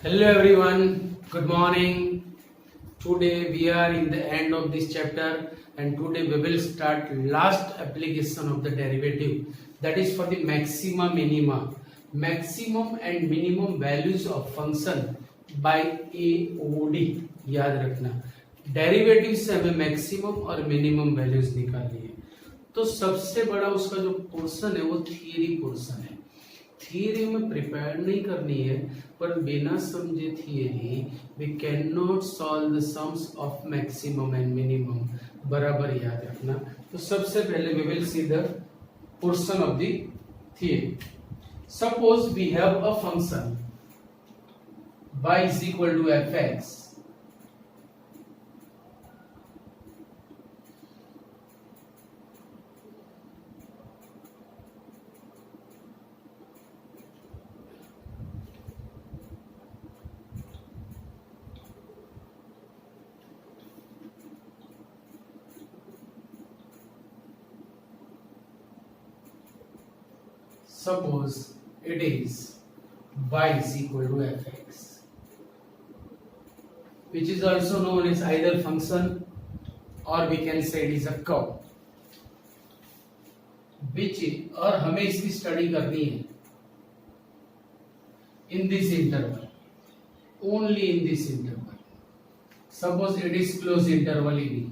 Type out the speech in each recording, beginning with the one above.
Hello everyone, good morning. Today we are in the end of this chapter and today we will start last application of the derivative, that is for the maxima minima. Maximum and minimum values of function by AOD याद रखना. Derivative से हमें maximum और minimum values निकालनी है. तो सबसे बड़ा उसका जो पोर्शन है वो थियरी पोर्शन है. थियरी में प्रिपेयर नहीं करनी है, पर बिना समझे theory we can not solve the sums of maximum and minimum. बराबर याद रखना. तो सबसे पहले we will see the portion of the theory. Suppose we have a function y is equal to fx. Suppose it is y is equal to fx, which is also known as either function or we can say it is a curve, which और हमें इसकी study करनी है in this interval, only in this interval. Suppose it is closed interval AB.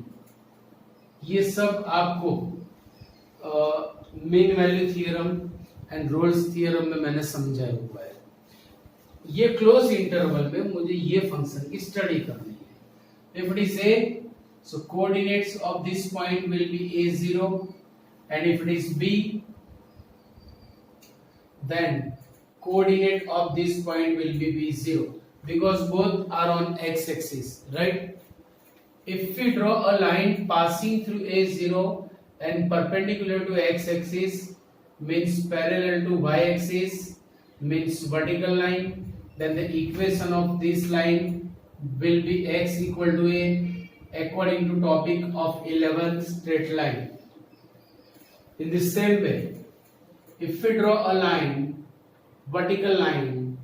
ये सब आपको mean value theorem and Rolle's theorem में मैंने समझाया हुआ है. ये क्लोज इंटरवल में मुझे ये फंक्शन की स्टडी करनी है. If it is a, so coordinates of this point will be a0, and if it is b, then coordinate of this point will be b0, because both are on x-axis, right? If we draw a line passing through a0 and perpendicular to x-axis, means parallel to y-axis, means vertical line, then the equation of this line will be x equal to a, according to topic of 11th straight line. In the same way, if we draw a line, vertical line,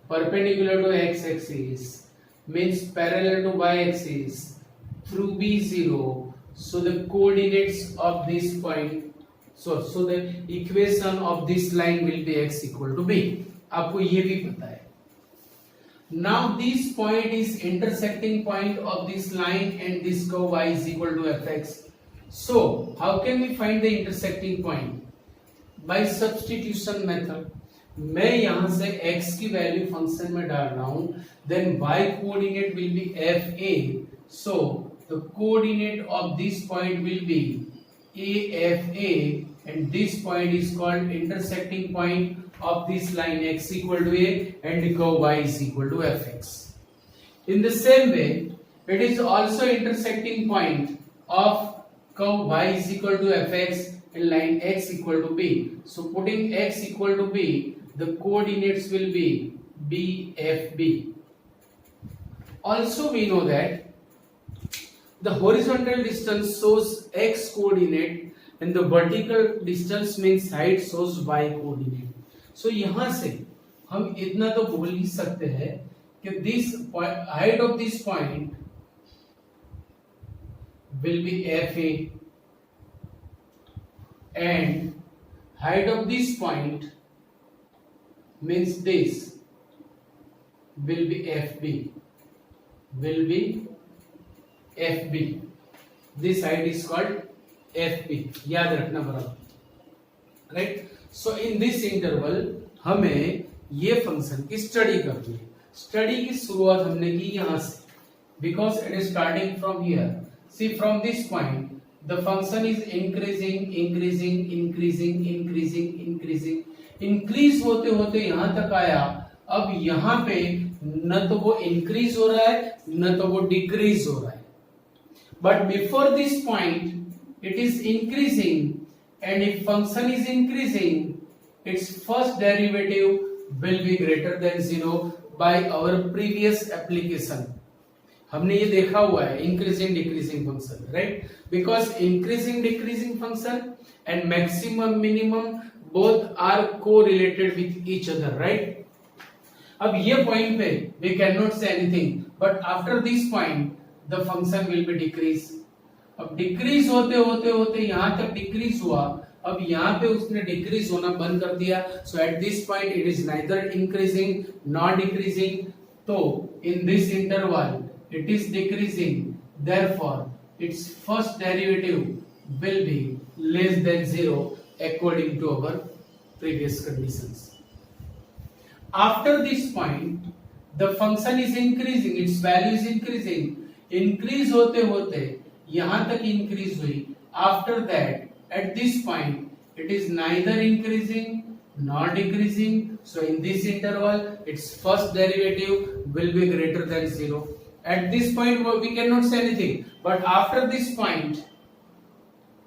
perpendicular to x-axis, means parallel to y-axis through b0, so the coordinates of this point, so the equation of this line will be x equal to b. आपको ये भी पता है. Now this point is intersecting point of this line and this curve y is equal to fx. So how can we find the intersecting point? By substitution method. मैं यहां से x की value function में डाल रहा हूं, then y coordinate will be fa. So the coordinate of this point will be afa, and this point is called intersecting point of this line x equal to a and the curve y is equal to fx. In the same way, it is also intersecting point of curve y is equal to fx and line x equal to b. So putting x equal to b, the coordinates will be bfb. Also we know that the horizontal distance shows x coordinate and the vertical distance means height shows y coordinate. So यहां से हम इतना तो बोल ही सकते हैं कि this height of this point will be fa and height of this point means this will be fb, will be fb. This height is called fb. याद रखना बराबर, right? So in this interval हमें ये function की study करनी है. Study की शुरुआत हमने की यहां से, because it is starting from here. See from this point the function is increasing increasing increasing increasing increasing increase होते होते यहां तक आया. अब यहां पे न तो वो इंक्रीज हो रहा है न तो वो डिक्रीज हो रहा है, but before this point it is increasing, and if function is increasing, its first derivative will be greater than 0 by our previous application. हमने ये देखा हुआ है increasing decreasing function, right? Because increasing decreasing function and maximum minimum both are correlated with each other, right? अब ये point पे we can not say anything, but after this point the function will be decrease. अब decrease होते होते होते यहां तक decrease हुआ, अब यहाँ पे उसने डिक्रीज होना बंद कर दिया। So at this point it is neither increasing not decreasing, तो in this interval it is decreasing, therefore its first derivative will be less than 0 according to our previous conditions. After this point the function is increasing, its value is increasing, increase होते होते यहां तक increase हुई। After that at this point it is neither increasing nor decreasing, so in this interval its first derivative will be greater than 0। At this point we cannot say anything, but after this point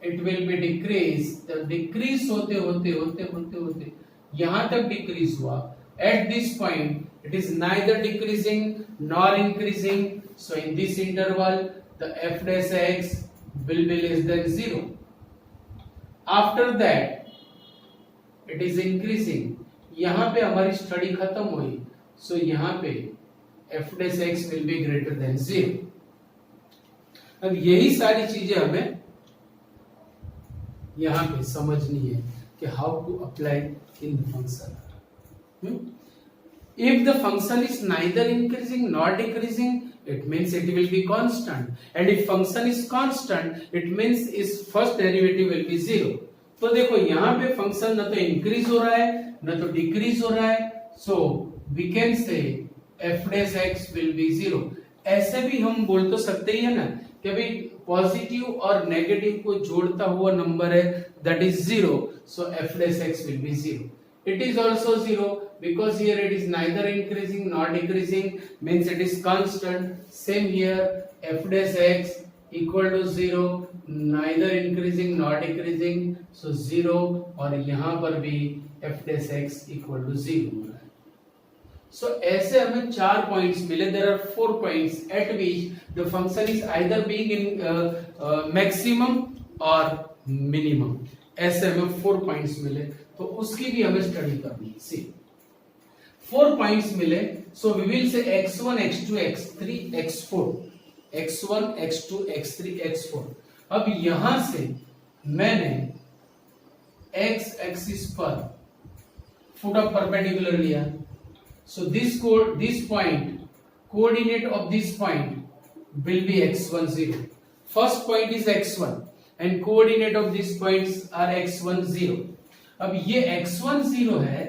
it will be decrease। the decrease होते होते होते होते होते यहां तक decrease हुआ। At this point it is neither decreasing nor increasing, so in this interval the f dash x will be less than 0। After that it is increasing, यहाँ पे हमारी स्टडी खत्म हुई, so यहाँ पे f dash x will be greater than 0। अब यही सारी चीजें हमें यहाँ पे समझनी है कि how to apply in the function। If the function is neither increasing nor decreasing, it means it will be constant, and if function is constant, it means its first derivative will be 0। तो देखो यहाँ पे function न तो increase हो रहा है न तो डिक्रीज हो रहा है, so we can say f dash x will be 0। ऐसे भी हम बोल तो सकते ही है ना कि भाई पॉजिटिव और नेगेटिव को जोड़ता हुआ नंबर है, that is 0, so f dash x will be 0। It is also 0 because here it is neither increasing nor decreasing, means it is constant। Same here f dash x equal to 0, neither increasing nor decreasing, so 0, और यहाँ पर भी f dash x equal to 0 हो रहा है। So ऐसे हमें 4 points मिले। There are 4 points at which the function is either being in maximum or minimum। ऐसे हमें 4 points मिले, तो उसकी भी हमें स्टडी करनी है। सी 4 पॉइंट्स मिले, सो वी विल से x1 x2 x3 x4, x1 x2 x3 x4। अब यहां से मैंने x एक्सिस पर फुट ऑफ परपेंडिकुलर लिया, so this point coordinate of this point will be x1 0। First point is x1 and coordinate of this points are x1 0। अब ये x1 0 है,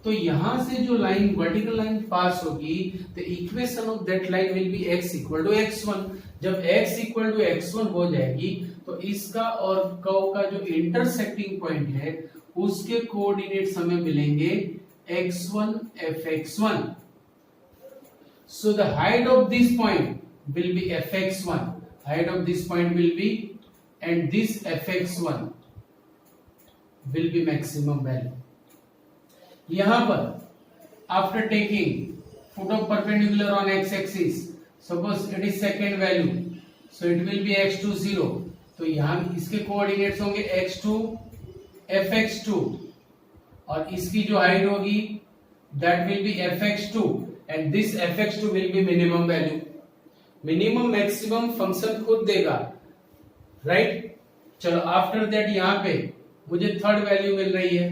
तो यहां से जो लाइन वर्टिकल लाइन पास होगी, the equation of that line will be x equal to x1। जब x equal to x1 हो जाएगी, तो इसका और कर्व का जो इंटरसेक्टिंग पॉइंट है उसके कोऑर्डिनेट्स हमें मिलेंगे x1 fx1। So the height of this point will B fx1, height of this point will B, and this fx1 will be maximum value। यहां पर after taking foot of perpendicular on x axis, suppose it is second value, so it will be x2 0। तो यहां इसके coordinates होंगे x2 fx2, और इसकी जो height होगी that will be fx2, and this fx2 will be minimum value। Minimum maximum function खुद देगा, राइट। चलो आफ्टर दैट यहां पे मुझे थर्ड वैल्यू मिल रही है,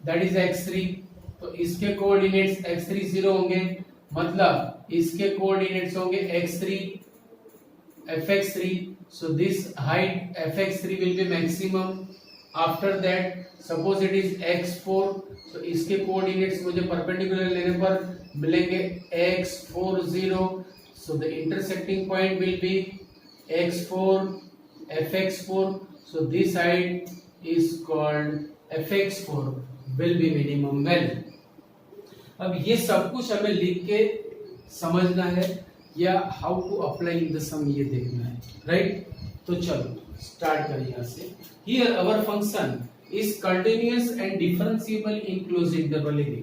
दैट इज x3। तो इसके कोऑर्डिनेट्स x3 0 होंगे, मतलब इसके कोऑर्डिनेट्स होंगे x3 fx3। So this height fx3 will be maximum. After that suppose it is x4, तो इसके कोऑर्डिनेट्स मुझे परपेंडिकुलर लेने पर मिलेंगे x4 0। So the intersecting point will B x4 fx4, so this side is called fx4 will be minimum value। अब ये सब कुछ हमें लिख के समझना है या how to apply in the sum ये देखना है, राइट। तो चलो स्टार्ट करें यहां से। Here our function is continuous and differentiable in close interval a.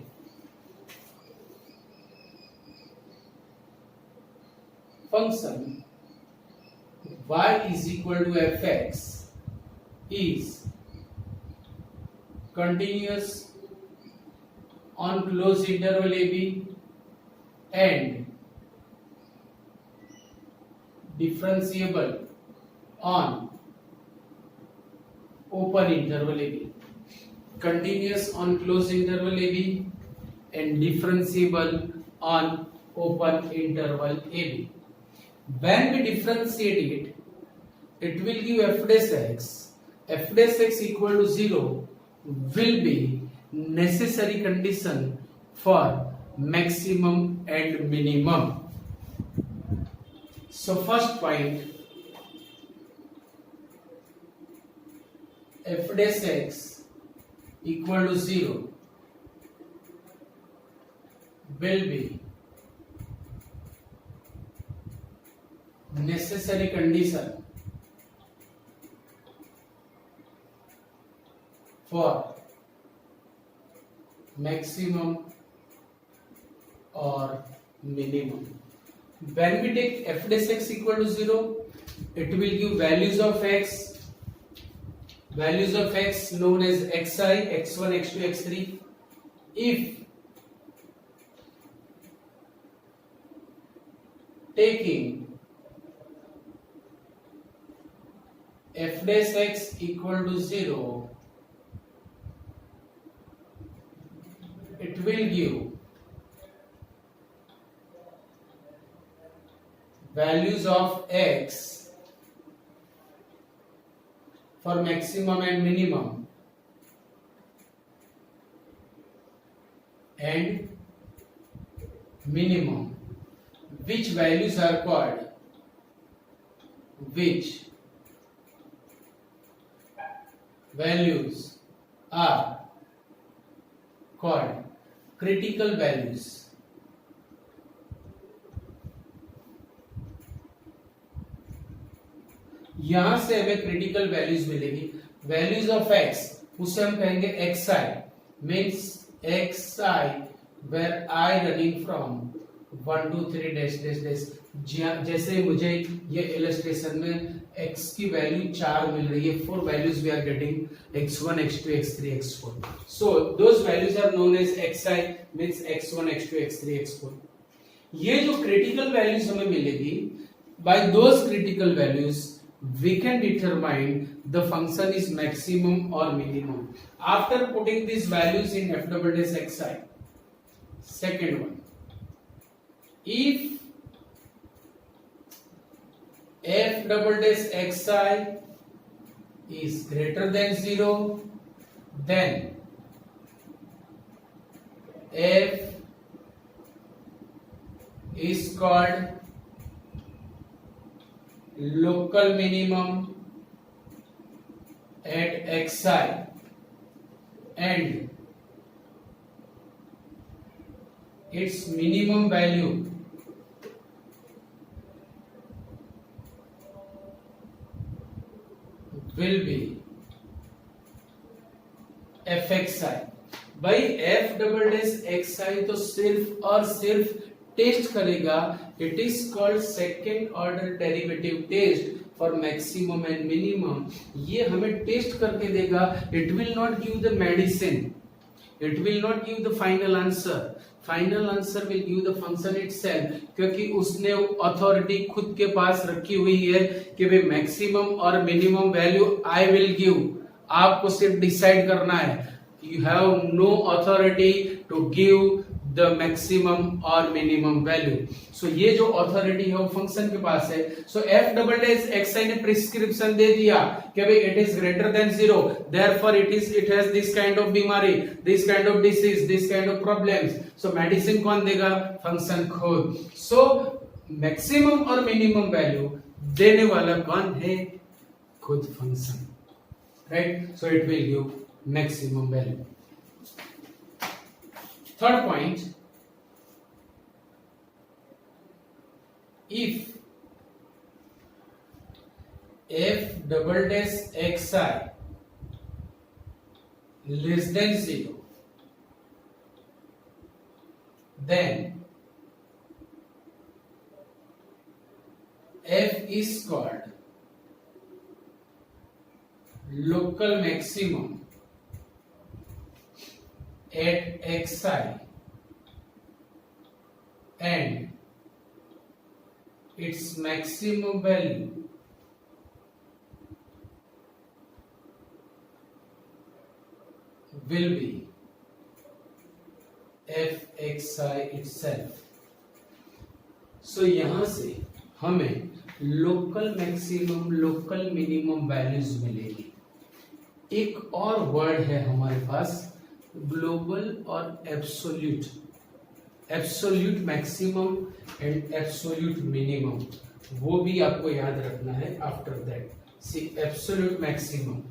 Function y is equal to fx is continuous on closed interval AB and differentiable on open interval AB. Continuous on closed interval AB and differentiable on open interval AB. When we differentiate it, it will give f dash x. F dash x equal to 0 will be necessary condition for maximum and minimum. So first point, f dash x equal to 0 will be necessary condition for maximum or minimum. When we take f dash x equal to 0, it will give values of x known as xi, x1, x2, x3. If taking f dash x equal to 0, it will give values of x for maximum and minimum and minimum, which values are called critical values. यहां से हमें critical values मिलेगी. Values of x उसे हम कहेंगे xi, means xi where I running from 1 2 3 dash dash dash. जैसे मुझे ये इलस्ट्रेशन में x की वैल्यू 4 मिल रही है. 4 values we are getting x1, x2, x3, x4. So those values are known as xi, means x1, x2, x3, x4. ये जो critical values हमें मिलेगी, by those critical values we can determine the function is maximum or minimum after putting these values in f double dash xi. Second one, if f double dash xi is greater than 0, then f is called local minimum at xi and its minimum value will be fxi. भाई f double dash xi तो सिर्फ और सिर्फ test करेगा. It is called second order derivative test for maximum and minimum. ये हमें test करके देगा. It will not give the medicine, it will not give the final answer. Final answer will give the function itself, क्योंकि उसने authority खुद के पास रखी हुई है कि वे मैक्सिमम और minimum value I will give. आपको सिर्फ डिसाइड करना है. You have no authority to give the maximum और मिनिमम वैल्यू. सो ये जो अथॉरिटी है वो फंक्शन के पास है. So F double dash X आई ने प्रिस्क्रिप्शन दे दिया कि भाई it is greater than 0, therefore it has this kind of बीमारी, this kind of disease, this kind of problems. So medicine कौन देगा? फंक्शन खुद. सो मैक्सिमम और मिनिमम वैल्यू देने वाला कौन है? खुद function, right. So it will give maximum value. Third point, if f double dash xi less than 0, then f is called local maximum at xi and its maximum value will be fxi itself. So यहां से हमें local maximum local minimum values मिलेगी. एक और word है हमारे पास global और absolute. Absolute maximum and absolute minimum, वो भी आपको याद रखना है. After that see absolute maximum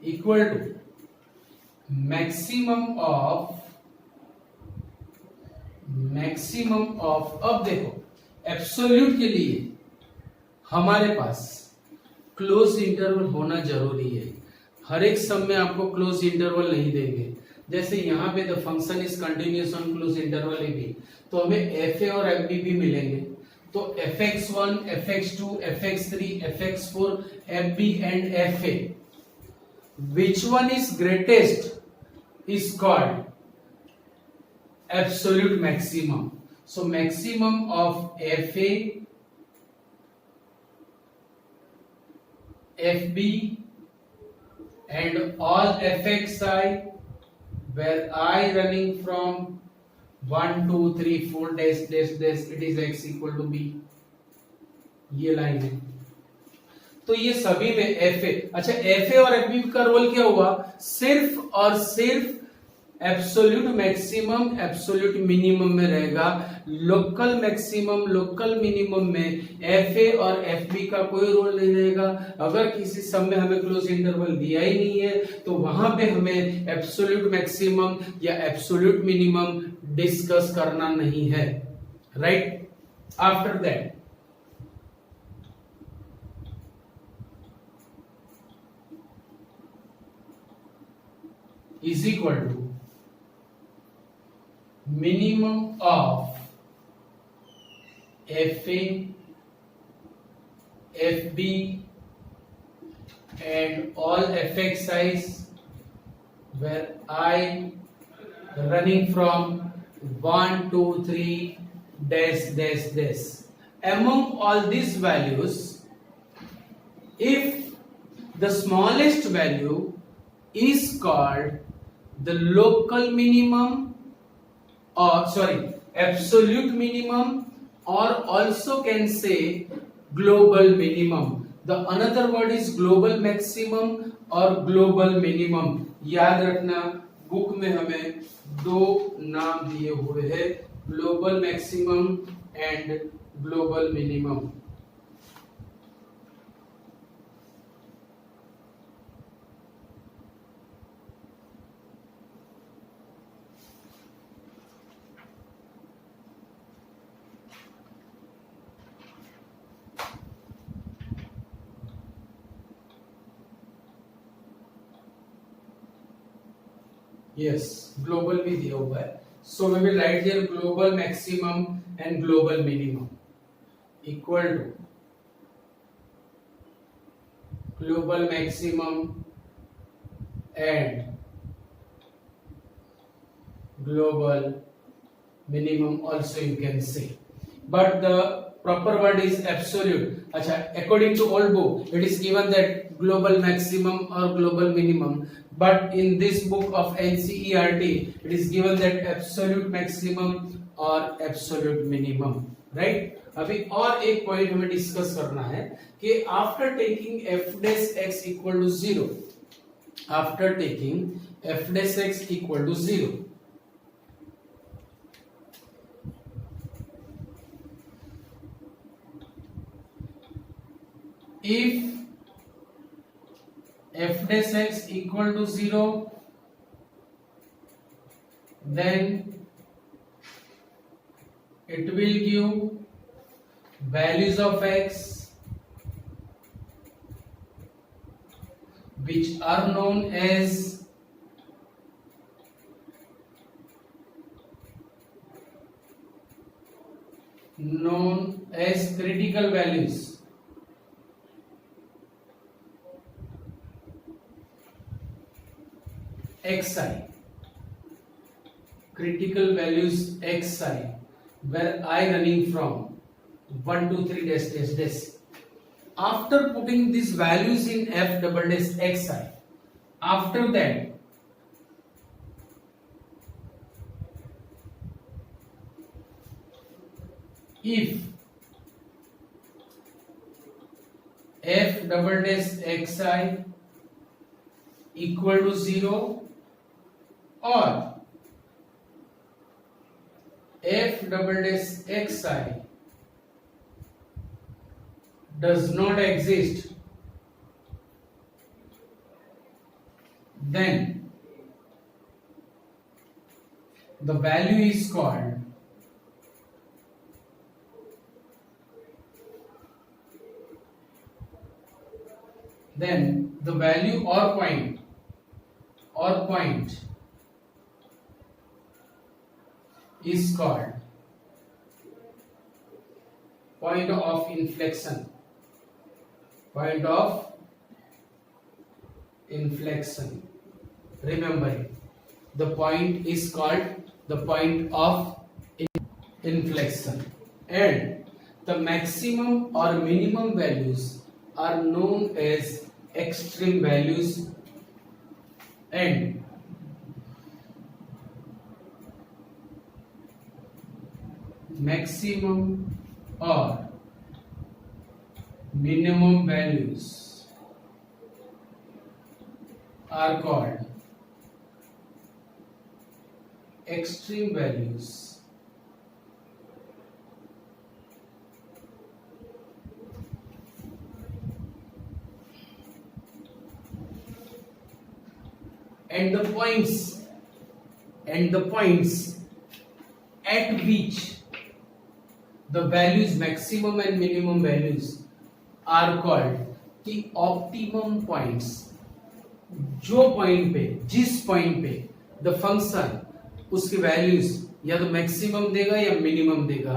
equal to maximum of. अब देखो एब्सोल्यूट के लिए हमारे पास क्लोज इंटरवल होना जरूरी है. हर एक सम में आपको क्लोज इंटरवल नहीं देंगे. जैसे यहाँ पे the function is continuous on close interval a b, तो हमें एफ ए और एफ बी भी मिलेंगे. तो F X one, F X two, F X three, F X four, F B and F A. Which one is greatest is called absolute maximum. So maximum of FA, FB and all fxi where I running from 1 2 3 4 dash dash dash, it is x equal to b. ये line है. तो ये सभी में F A. अच्छा, F A और F B का role क्या हुआ? सिर्फ और सिर्फ एब्सोल्यूट मैक्सिमम एब्सोल्यूट मिनिमम में रहेगा. लोकल मैक्सिमम लोकल मिनिमम में एफ ए और एफ बी का कोई रोल नहीं रहेगा. अगर किसी सम में हमें क्लोज इंटरवल दिया ही नहीं है तो वहां पे हमें एब्सोल्यूट मैक्सिमम या एब्सोल्यूट मिनिमम डिस्कस करना नहीं है. Right? After that is equal to minimum of FA, FB and all fxi's where I running from 1 2 3 dash dash dash. Among all these values, if the smallest value is called the local minimum, or sorry, absolute minimum, or also can say global minimum. The another word is global maximum or global minimum. याद रखना, book में हमें दो नाम दिए हुए हैं, global maximum and global minimum. Yes, global भी दिया हुआ है. So we will write here global maximum and global minimum equal to global maximum and global minimum also you can say, but the proper word is absolute. अच्छा, according to old book it is given that global maximum or global minimum, but in this book of NCERT it is given that absolute maximum or absolute minimum. Right? अभी और एक point हमें discuss करना है कि after taking f dash x equal to 0, after taking f dash x equal to 0, if f dash x equal to 0, then it will give values of x which are known as critical values. xi, critical values xi, where I running from 1 2 3 dash dash dash. After putting these values in f double dash xi, after that if f double dash xi equal to 0 or f double dash xi does not exist, then the value is called point is called point of inflection. Remember it. The point is called the point of inflection, and the maximum or minimum values are known as extreme values, and maximum or minimum values are called extreme values. And the points at which the values maximum and minimum values are called the optimum points. जो point पे, जिस point पे the function उसके values या तो maximum देगा या minimum देगा,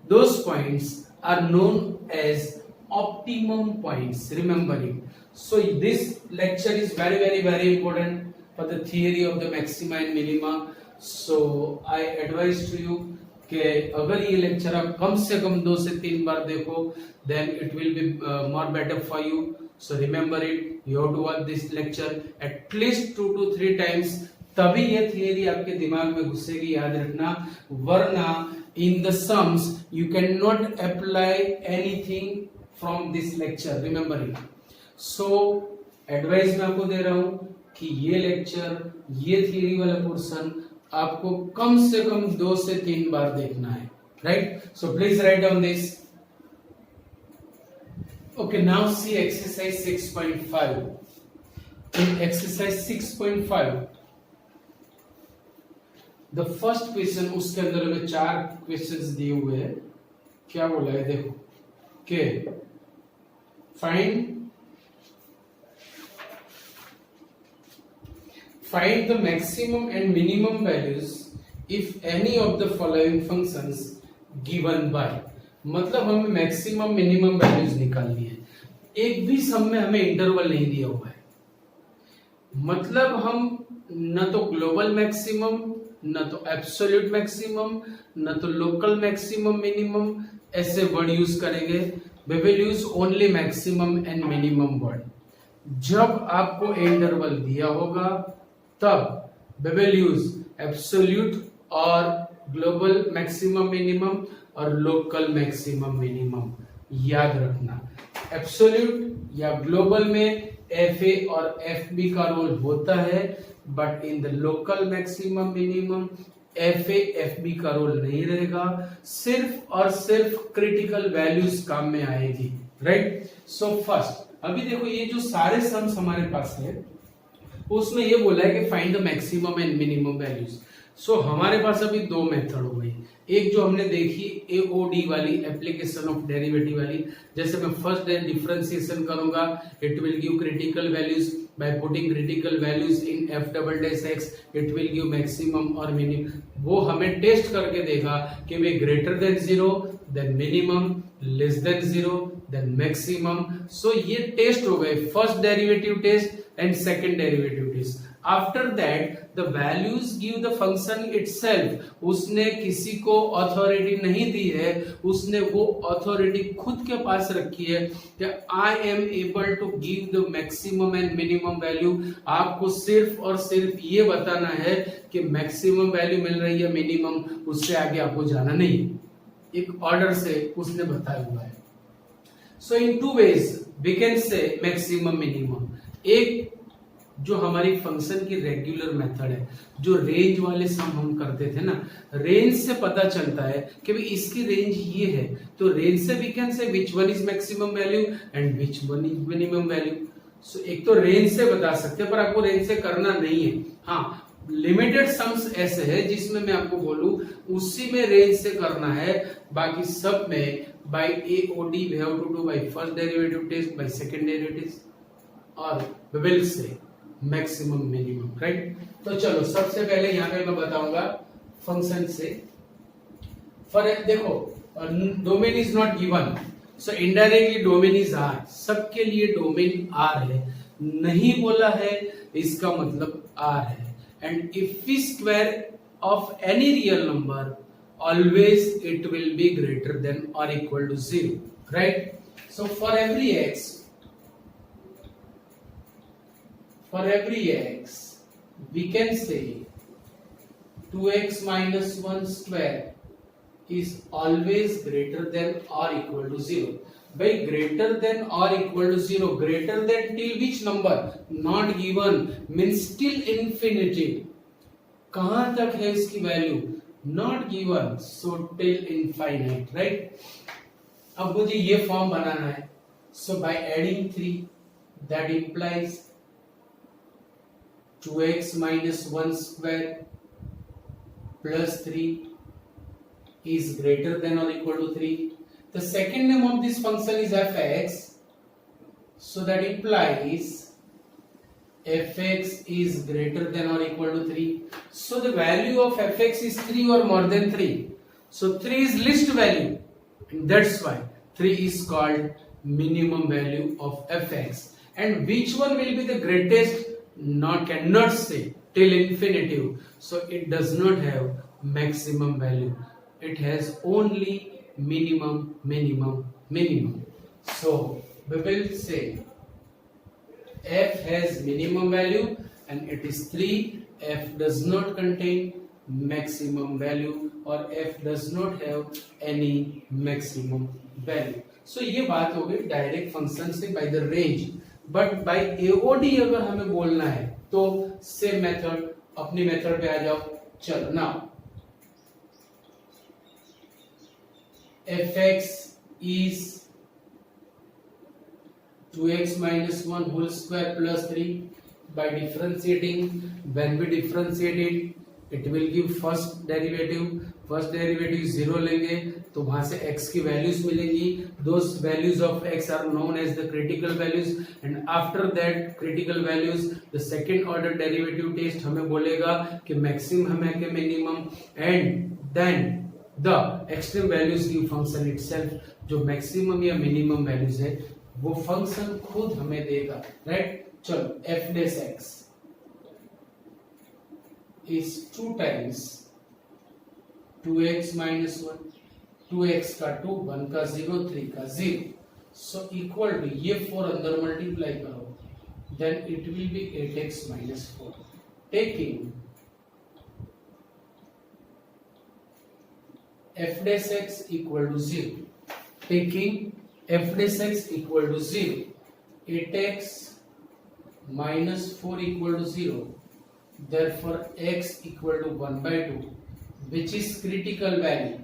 those points are known as optimum points. Remember it. So this lecture is very important for the theory of the maxima and minima. So I advise to you कि अगर ये lecture आप कम से कम 2 से 3 बार देखो, then it will be more better for you. So remember it. You have to watch this lecture at least 2 to 3 times. तभी ये theory आपके दिमाग में घुसेगी, याद रखना. वरना in the sums you cannot apply anything from this lecture. Remember it. So advice मैं आपको दे रहा हूँ कि ये लेक्चर, ये थियरी वाला पोर्शन आपको कम से कम 2 से 3 बार देखना है, right? So please write down this. Okay, now see exercise 6.5. In exercise 6.5, the first question, उसके अंदर हमें 4 क्वेश्चंस दिए हुए हैं. क्या बोला है देखो कि find the maximum and minimum values if any of the following functions given by. मतलब हमें मैक्सिमम मिनिमम वैल्यूज निकालनी है. एक भी सम में हमें इंटरवल नहीं दिया हुआ है. मतलब हम न तो ग्लोबल मैक्सिमम, न तो एब्सोल्यूट मैक्सिमम, न तो लोकल मैक्सिमम मिनिमम ऐसे वर्ड यूज करेंगे. We will use only maximum and minimum word. जब आपको इंटरवल दिया होगा तब वी विल यूज एब्सोल्यूट और ग्लोबल मैक्सिमम मिनिमम और लोकल मैक्सिमम मिनिमम. याद रखना, एब्सोल्यूट या ग्लोबल में एफ ए और एफ बी का रोल होता है, but in the local maximum minimum F A F B का रोल नहीं रहेगा. सिर्फ और सिर्फ क्रिटिकल वैल्यूज काम में आएगी, राइट? सो फर्स्ट अभी देखो ये जो सारे सम्स हमारे पास है उसमें ये बोला है कि find the maximum and minimum values. So हमारे पास अभी 2 मेथड हो गई. एक जो हमने देखी एओडी वाली, एप्लीकेशन ऑफ डेरिवेटिव वाली. जैसे मैं फर्स्ट डिफरेंशिएशन करूंगा, it will give critical values. By putting critical values in F double dash X it will give maximum और मिनिमम. वो हमें टेस्ट करके देगा कि वे greater than 0, then minimum, less than 0, then maximum. So ये test हो गए, first derivative test and second derivative test. After that the values give the function itself. उसने किसी को अथॉरिटी नहीं दी है, उसने वो अथॉरिटी खुद के पास रखी है कि I am able to give the maximum and minimum value. आपको सिर्फ और सिर्फ ये बताना है कि मैक्सिमम वैल्यू मिल रही है, मिनिमम, उससे आगे आपको जाना नहीं है। एक ऑर्डर से उसने बताया हुआ है। So in two ways we can say maximum minimum. एक जो हमारी फंक्शन की रेगुलर मेथड है, जो रेंज वाले सम हम करते थे ना, रेंज से पता चलता है कि भाई इसकी रेंज ये है, तो रेंज से we can say which one is maximum value and which one is minimum value. So एक तो रेंज से बता सकते हैं, पर आपको रेंज से करना नहीं है। हाँ, लिमिटेड सम्स ऐसे है जिसमें मैं आपको बोलूं उसी में रेंज से करना है, बाकी सब में by AOD we have to do by first derivative test, by second derivative और we will say maximum minimum, right. तो चलो सबसे पहले यहाँ पे मैं बताऊंगा फंक्शन से। फॉर देखो domain is not given, so indirectly domain is R. सबके लिए डोमेन आर है, नहीं बोला है इसका मतलब आर है। And if we square of any real number always it will be greater than और equal to 0, right. So for every X, for every x we can say 2x minus 1 square is always greater than or equal to 0. By greater than or equal to 0, greater than till which number? Not given, means till infinity. कहां तक है इसकी value? Not given, so till infinite, right? अब मुझे ये form बनाना है, so by adding 3 that implies 2x minus 1 square plus 3 is greater than or equal to 3. The second name of this function is fx, so that implies fx is greater than or equal to 3. So the value of fx is 3 or more than 3. So 3 is least value, and that's why 3 is called minimum value of fx. And which one will be the greatest? Cannot say till infinitive, so it does not have maximum value. It has only minimum. So we will say f has minimum value and it is 3. F does not contain maximum value or f does not have any maximum value. So ये बात हो गई direct function से by the range. But by AOD अगर हमें बोलना है तो सेम मेथड, अपनी मेथड पे आ जाओ। चलो now fx is 2x minus 1 whole square plus 3. By differentiating, when we differentiate it will give first derivative 0 लेंगे तो वहां से x की वैल्यूज मिलेंगी। those values of x are known as the critical values, and after that critical values the second order derivative test हमें बोलेगा कि maximum है कि minimum, and then the extreme values give function itself. जो maximum या minimum values है वो function खुद हमें देगा, right। चलो f dash x is 2 times 2x minus 1, 2x का 2, 1 का 0, 3 का 0, so equal to ये 4 अंदर मल्टीप्लाई करो, then it will be 8x minus 4. Taking f dash x equal to 0, taking f dash x equal to 0, 8x minus 4 equal to 0, therefore x equal to 1 by 2, which is critical value,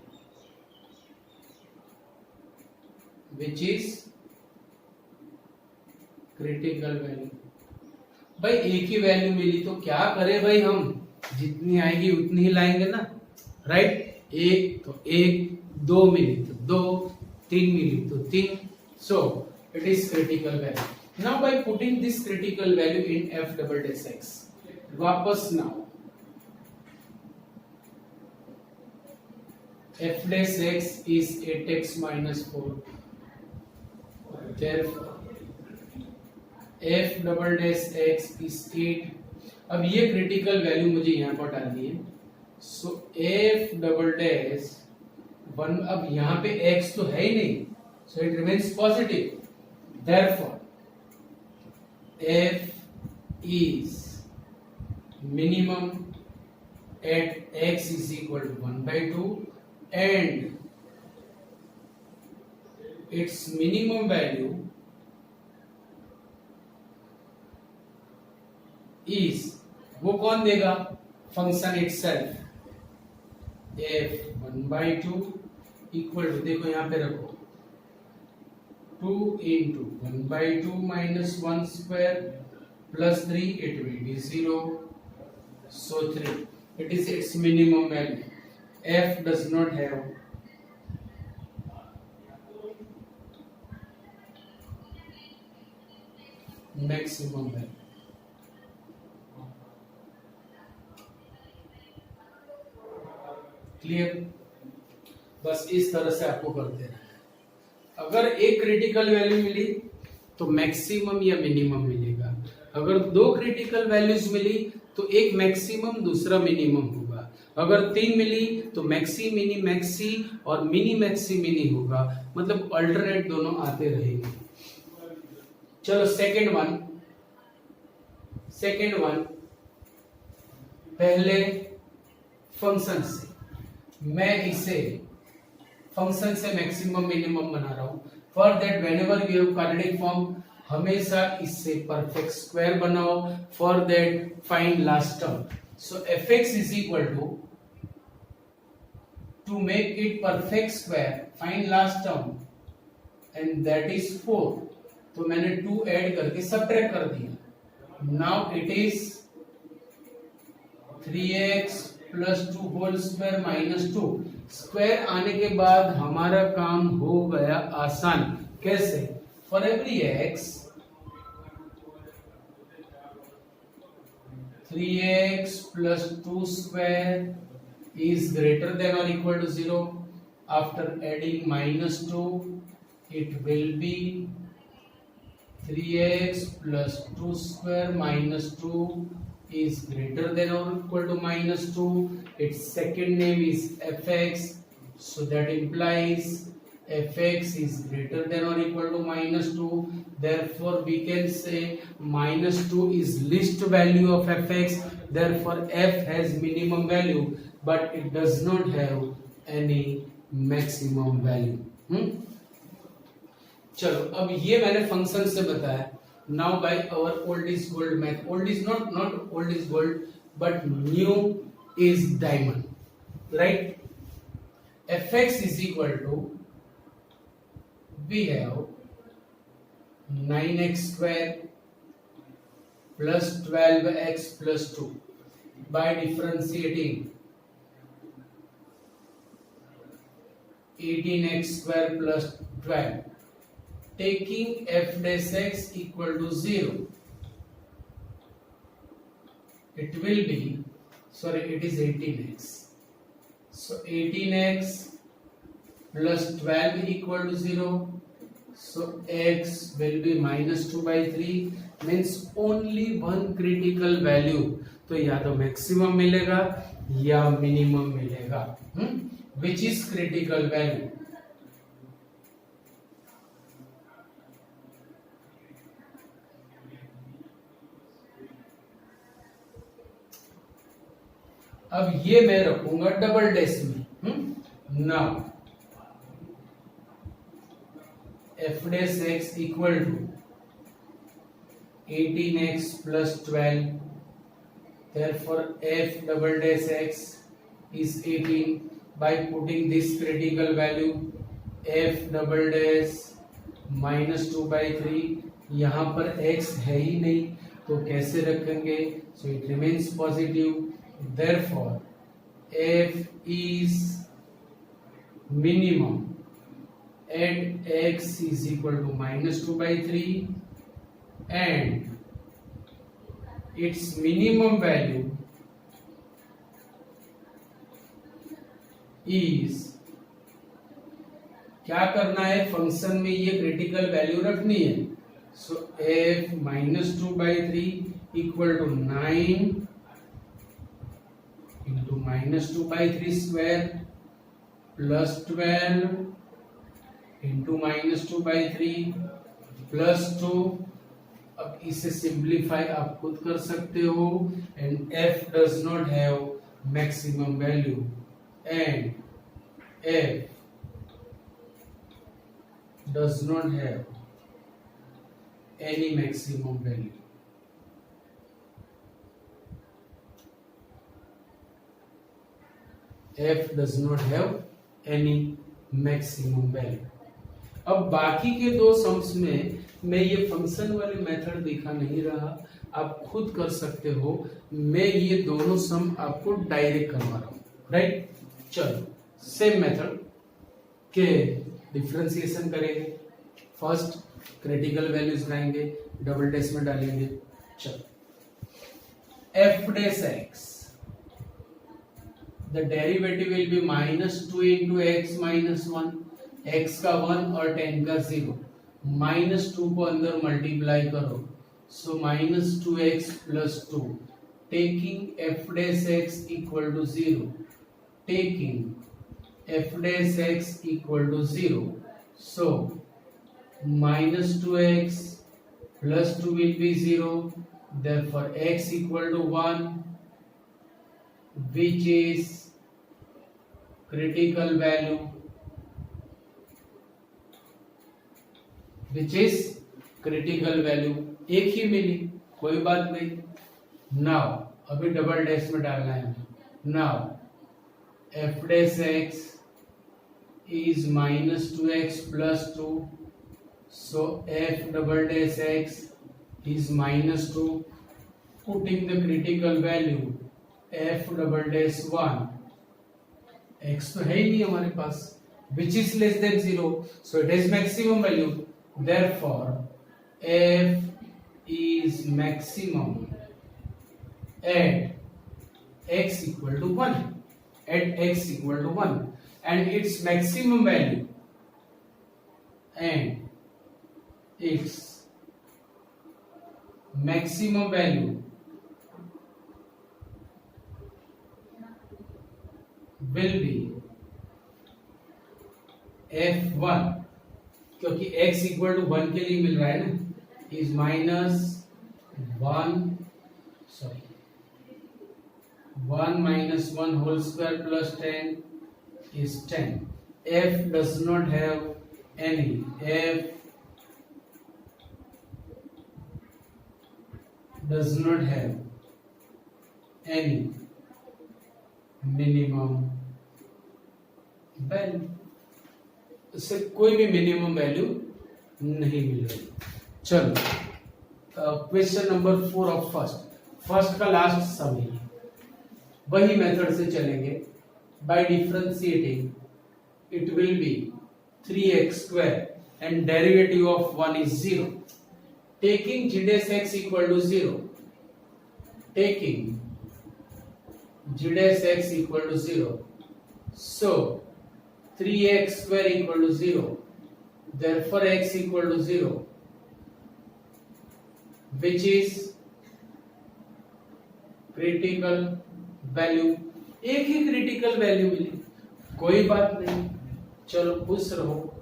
भाई एक ही value मिली तो क्या करें भाई, हम जितनी आएगी उतनी ही लाएंगे ना, राइट। एक तो एक, 2 मिली तो 2, 3 मिली तो 3, so it is critical value. Now by putting this critical value in f double dash x, वापस now f dash x is 8x minus 4, therefore f double dash x is 8 अब ये क्रिटिकल वैल्यू मुझे यहाँ पर डालनी है। So F double dash 1, अब यहाँ पे x तो है ही नहीं, so it remains positive, therefore f is minimum at x is equal to 1/2 and its minimum value is, वो कौन देगा, function itself, f 1/2 equal to, देखो यहाँ पे रखो 2 into 1/2 minus 1 square plus 3, it will be 0. So 3, it is its minimum value. F does not have maximum value. Clear? बस इस तरह से आपको करते रहना। अगर एक क्रिटिकल वैल्यू मिली तो मैक्सिमम या मिनिमम मिलेगा, अगर दो क्रिटिकल वैल्यूज मिली तो एक मैक्सिमम दूसरा मिनिमम होगा, अगर 3 मिली तो मैक्सी मिनी मैक्सी और मिनी मैक्सी मिनी होगा, मतलब अल्टरनेट दोनों आते रहेंगे। चलो सेकेंड वन पहले फंक्शन से, मैं इसे फंक्शन से मैक्सिमम मिनिमम बना रहा हूं। For that whenever we have quadratic form, हमेशा इससे परफेक्ट स्क्वायर बनाओ। For that find last term, so fx is equal to make it perfect square, find last term and that is 4, तो मैंने 2 add करके subtract कर दिया। Now it is 3x plus 2 whole square minus 2, square आने के बाद हमारा काम हो गया आसान। कैसे? For every x 3x plus 2 square is greater than और equal to 0, after adding minus 2 it will be 3x plus 2 square minus 2 is greater than or equal to minus 2. Its second name is fx, so that implies fx is greater than or equal to minus 2. Therefore we can say minus 2 is least value of fx, therefore f has minimum value but it does not have any maximum value. चलो अब ये मैंने function से बताया। Now by our old is gold math, old is not old is gold but new is diamond, right? fx is equal to, we have 9x स्क्वायर plus 12x plus 2 by differentiating 18x square plus 12, taking f dash x equal to 0, it will be, sorry, it is 18x, so 18x plus 12 equal to 0, so x will be minus 2/3, means only one critical value, तो या तो maximum मिलेगा या minimum मिलेगा, which is critical value? अब ये मैं रखूंगा डबल डैश में। Now F dash X equal to 18x plus 12, therefore f double dash x is 18. By putting this critical value f double dash minus 2/3, यहाँ पर x है ही नहीं तो कैसे रखेंगे? So it remains positive. Therefore, f is minimum at x is equal to minus 2/3 and its minimum value is, क्या करना है? फंक्शन में ये क्रिटिकल वैल्यू रखनी है। सो f minus 2/3 equal to 9 into -2/3 square plus 12 into -2/3 plus 2। अब इसे simplify आप खुद कर सकते हो। And f does not have maximum value and f does not have any maximum value. F does not have any maximum value. अब बाकी के दो सम्स में मैं ये फंक्शन वाले मेथड दिखा नहीं रहा, आप खुद कर सकते हो। मैं ये दोनों सम आपको डायरेक्ट करवा रहा हूं, राइट। चलो सेम मेथड के डिफरेंशिएशन करेंगे। फर्स्ट क्रिटिकल वैल्यूज लाएंगे, डबल डेस में डालेंगे। चलो f dash x, the derivative will B -2 into x -1, x का 1 और 10 का 0। -2 को अंदर मल्टीप्लाई करो, so -2x plus 2, taking f dash x equal to 0, taking f dash x equal to 0, so -2x plus 2 will be 0, therefore x equal to 1, which is critical value, which is critical value। एक ही मिली, कोई बात नहीं। Now अभी double dash में डालना है। Now f dash x is -2x plus 2, so f double dash x is -2, putting the critical value f double dash 1, x तो है ही नहीं हमारे पास, which is less than 0, so it is maximum value, therefore f is maximum at x equal to 1, at x equal to 1, and its maximum value and its maximum value will be f1, क्योंकि x equal to 1 के लिए मिल रहा है ना, is -1 minus 1 whole square plus 10 is 10. f does not have any, f does not have any minimum value, इससे कोई भी minimum value नहीं मिल रही। चलो क्वेश्चन नंबर 4 ऑफ फर्स्ट का लास्ट सम है, वही मेथड से चलेंगे। By differentiating it will be 3x square and derivative of 1 is 0, taking g dash x equal to 0, taking g dash x equal to 0, so 3x square equal to 0, therefore x equal to 0, which is critical value। एक ही critical value मिली, कोई बात नहीं, चलो खुश रहो।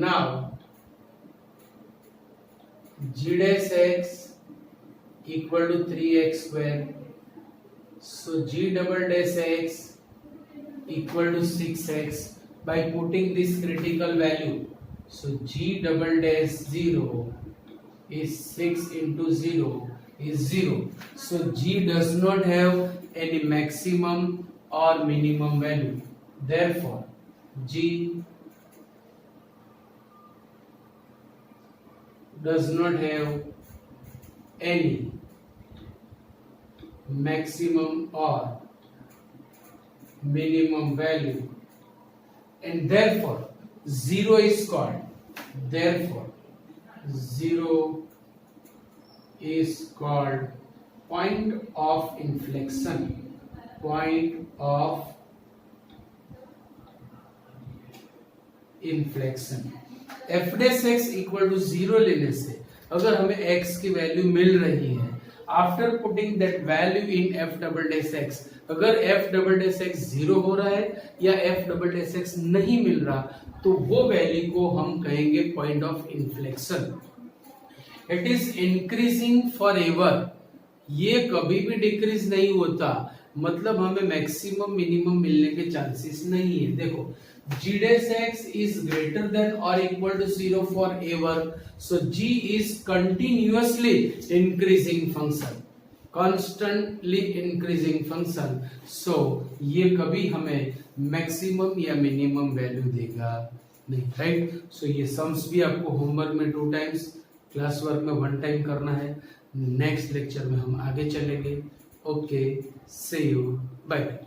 Now g dash x equal to 3x square, so g double dash x equal to 6x, by putting this critical value, so g double dash 0 is 6 into 0 is 0, so g does not have any maximum or minimum value, therefore g does not have any maximum or minimum value, and therefore 0 is called, therefore 0 is called point of inflection, point of inflection। f dash x equal to 0 लेने से अगर हमें x की value मिल रही है after putting that value in F double dash x, अगर F double dash x 0 हो रहा है या एफ डबल डैश एक्स नहीं मिल रहा, तो वो वैल्यू को हम कहेंगे point of inflection. It is increasing for ever, ये कभी भी डिक्रीज नहीं होता, मतलब हमें मैक्सिमम मिनिमम मिलने के चांसेस नहीं है। देखो g dash x is greater than or equal to 0 for ever, so g is continuously increasing function, constantly increasing function, so ये कभी हमें मैक्सिमम या मिनिमम वैल्यू देगा नहीं, राइट। सो ये सम्स भी आपको होमवर्क में 2 टाइम्स, क्लास वर्क में 1 टाइम करना है। नेक्स्ट लेक्चर में हम आगे चलेंगे। Okay, see you, bye.